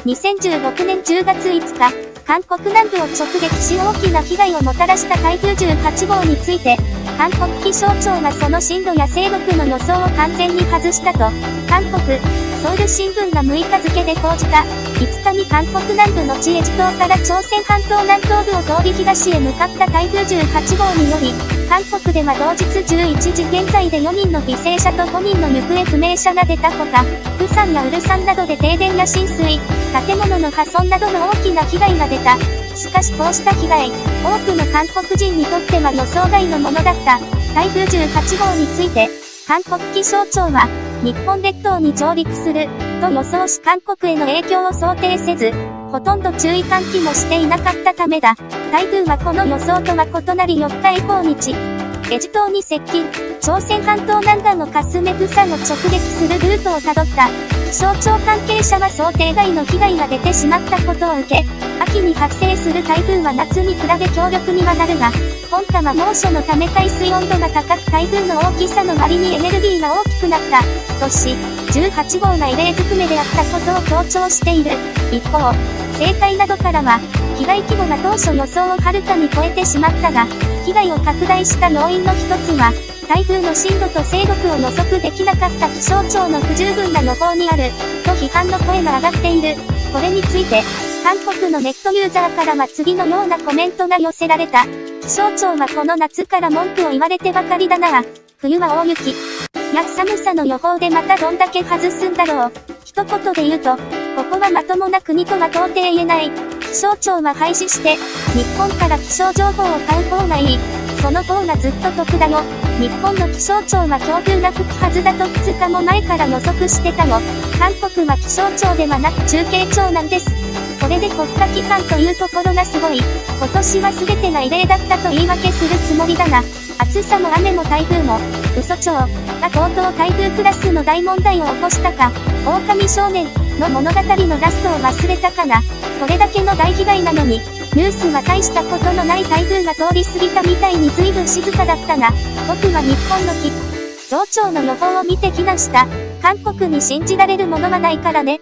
2016年10月5日、韓国南部を直撃し大きな被害をもたらした台風18号について、韓国気象庁がその進路や勢力の予想を完全に外したと、韓国、ソウル新聞が6日付で報じた。5日に韓国南部のチェジュ島から朝鮮半島南東部を通り東へ向かった台風18号により、韓国では同日11時現在で4人の犠牲者と5人の行方不明者が出たほか、釜山やウルサンなどで停電や浸水、建物の破損などの大きな被害が出た。しかしこうした被害、多くの韓国人にとっては予想外のものだった。台風18号について、韓国気象庁は、日本列島に上陸する、と予想し韓国への影響を想定せず、ほとんど注意喚起もしていなかったためだ。台風はこの予想とは異なり4日以降日、チェジュ島に接近、朝鮮半島南岸のカスメ釜山を直撃するルートをたどった。気象庁関係者は想定外の被害が出てしまったことを受け、秋に発生する台風は夏に比べ強力にはなるが、今夏は猛暑のため海水温度が高く台風の大きさの割にエネルギーが大きくなった、とし、18号が異例ずくめであったことを強調している。一方、政界などからは、被害規模が当初予想をはるかに超えてしまったが、被害を拡大した要因の一つは、台風の進路と勢力を予測できなかった気象庁の不十分な予報にある、と批判の声が上がっている。これについて、韓国のネットユーザーからは次のようなコメントが寄せられた。気象庁はこの夏から文句を言われてばかりだな。冬は大雪。や寒さの予報でまたどんだけ外すんだろう。一言で言うと、ここはまともな国とは到底言えない。気象庁は廃止して、日本から気象情報を買う方がいい。その方がずっと得だよ。日本の気象庁は強風が吹くはずだと2日も前から予測してたよ。韓国は気象庁ではなく中継庁なんです。これで国家機関というところがすごい。今年は全てが異例だったと言い訳するつもりだが、暑さも雨も台風も、嘘町がとうとう台風クラスの大問題を起こしたか。狼少年の物語のラストを忘れたかな。これだけの大被害なのに、ニュースは大したことのない台風が通り過ぎたみたいに随分静かだったが、僕は日本の気象庁の予報を見て非難した。韓国に信じられるものはないからね。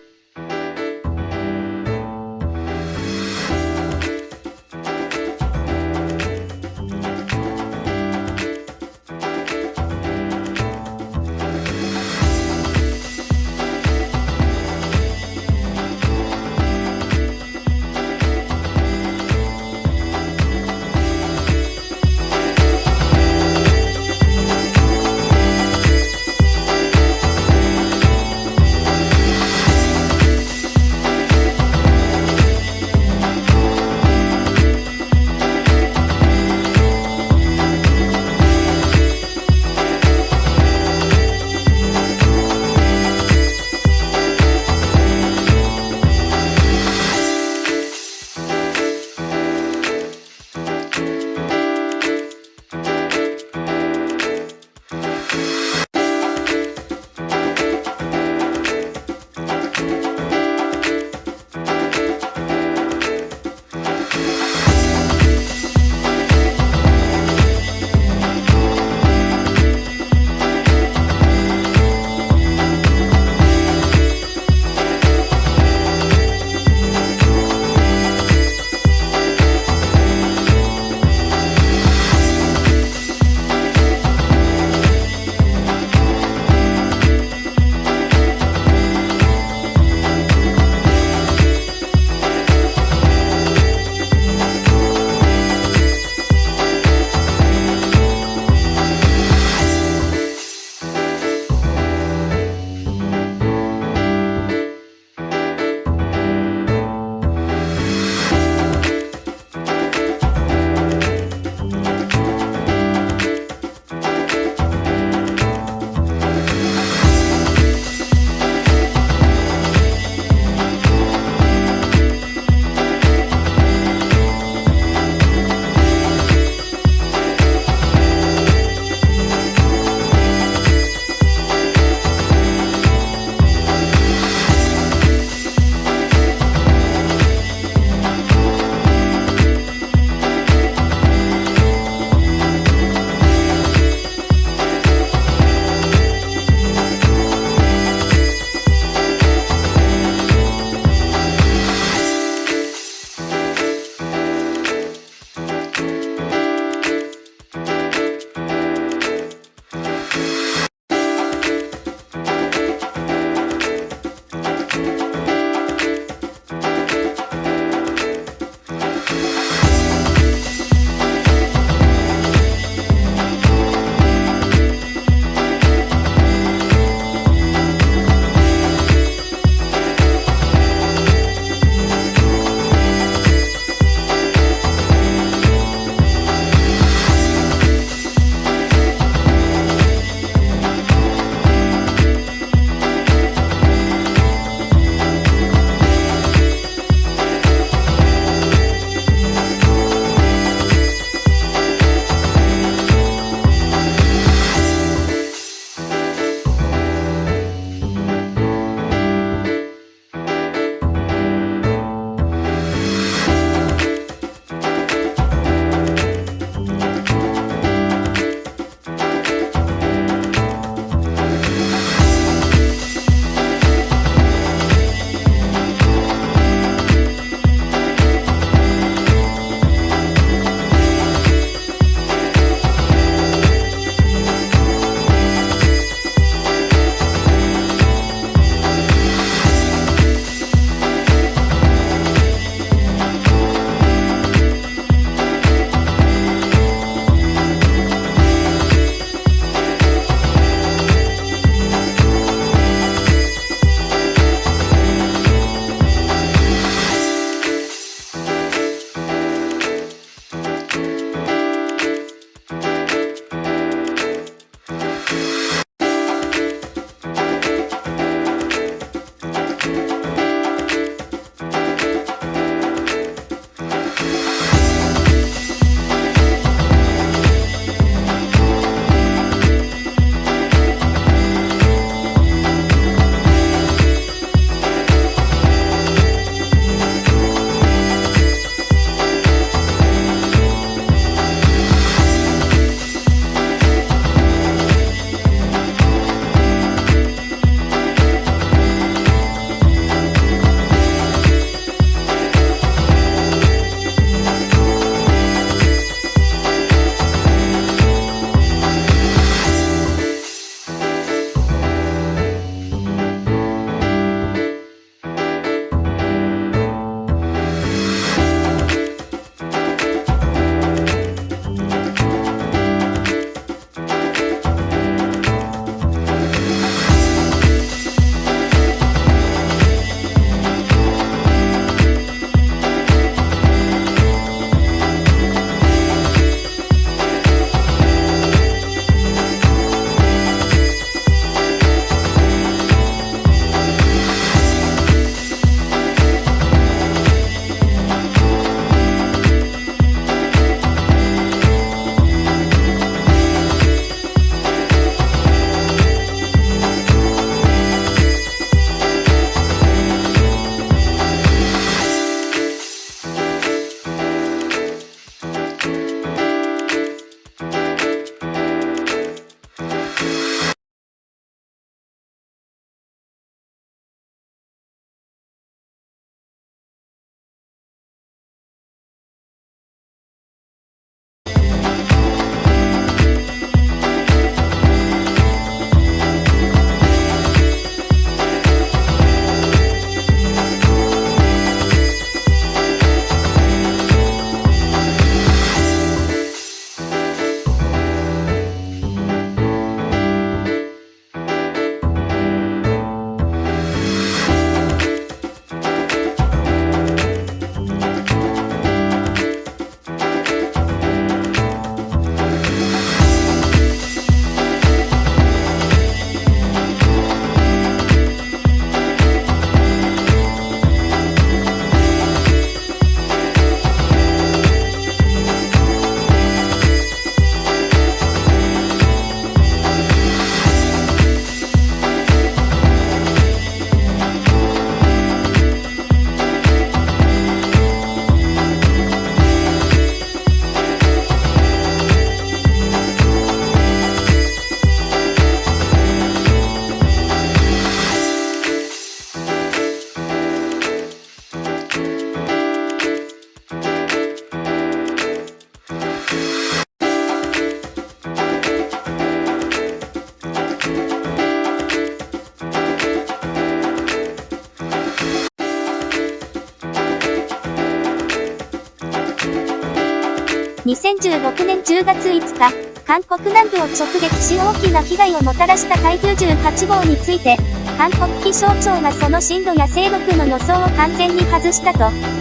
2016年10月5日、韓国南部を直撃し大きな被害をもたらした台風18号について、韓国気象庁がその進路や勢力の予想を完全に外したと、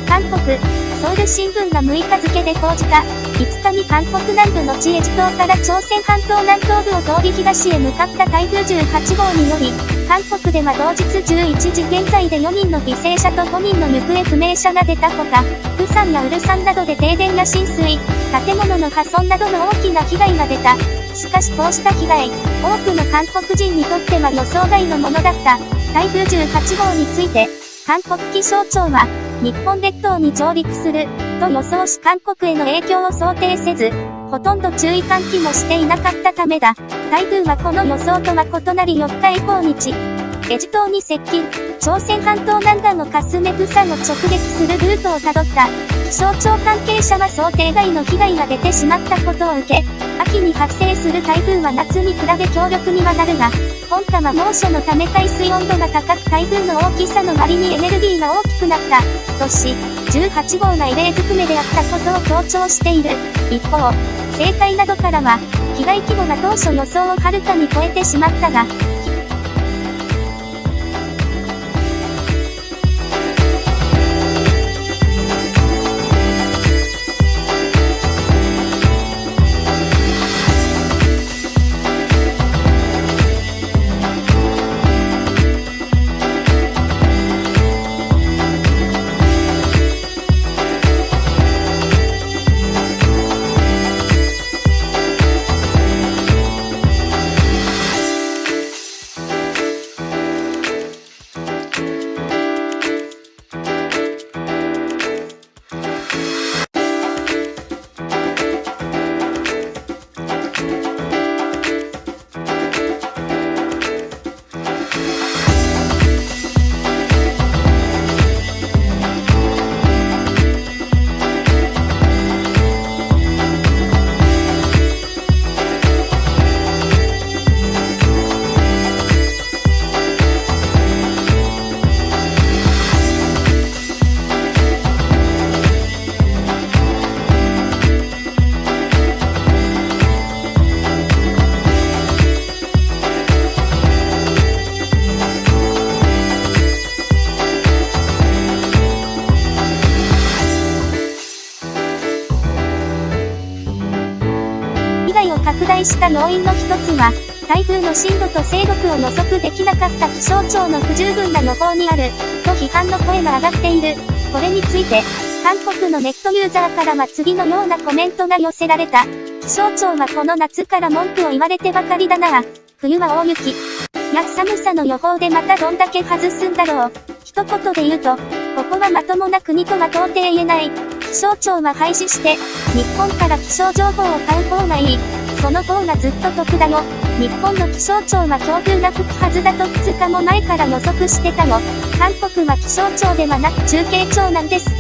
韓国、ソウル新聞が6日付で報じた。5日に韓国南部のチェジュ島から朝鮮半島南東部を通り東へ向かった台風18号により、韓国では同日11時現在で4人の犠牲者と5人の行方不明者が出たほか、釜山やウルサンなどで停電や浸水、建物の破損などの大きな被害が出た。しかしこうした被害、多くの韓国人にとっては予想外のものだった。台風18号について、韓国気象庁は、日本列島に上陸する、と予想し韓国への影響を想定せず、ほとんど注意喚起もしていなかったためだ。台風はこの予想とは異なり4日以降日、チェジュ島に接近、朝鮮半島南岸のカスメ釜山を直撃するルートをたどった。気象庁関係者は想定外の被害が出てしまったことを受け、秋に発生する台風は夏に比べ強力にはなるが、今夏は猛暑のため海水温度が高く台風の大きさの割にエネルギーが大きくなった、とし、18号が異例ずくめであったことを強調している。一方、政界などからは、被害規模が当初予想をはるかに超えてしまったが、拡大した要因の一つは、台風の進路と勢力を予測できなかった気象庁の不十分な予報にある、と批判の声が上がっている。これについて、韓国のネットユーザーからは次のようなコメントが寄せられた。気象庁はこの夏から文句を言われてばかりだな。冬は大雪。や寒さの予報でまたどんだけ外すんだろう。一言で言うと、ここはまともな国とは到底言えない。気象庁は廃止して、日本から気象情報を買う方がいい。その方がずっと得だよ。日本の気象庁は強風が吹くはずだと2日も前から予測してたの。韓国は気象庁ではなく中継庁なんです。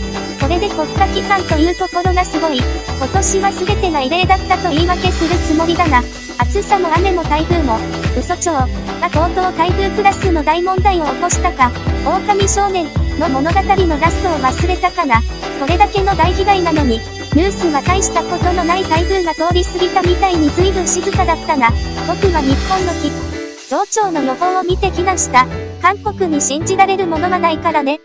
これで国家機関というところがすごい。今年は全てが異例だったと言い訳するつもりだな。暑さも雨も台風も、嘘町がとうとう台風クラスの大問題を起こしたか。狼少年の物語のラストを忘れたかな。これだけの大被害なのに、ニュースは大したことのない台風が通り過ぎたみたいに随分静かだったな。僕は日本の気象庁の予報を見て避難した。韓国に信じられるものはないからね。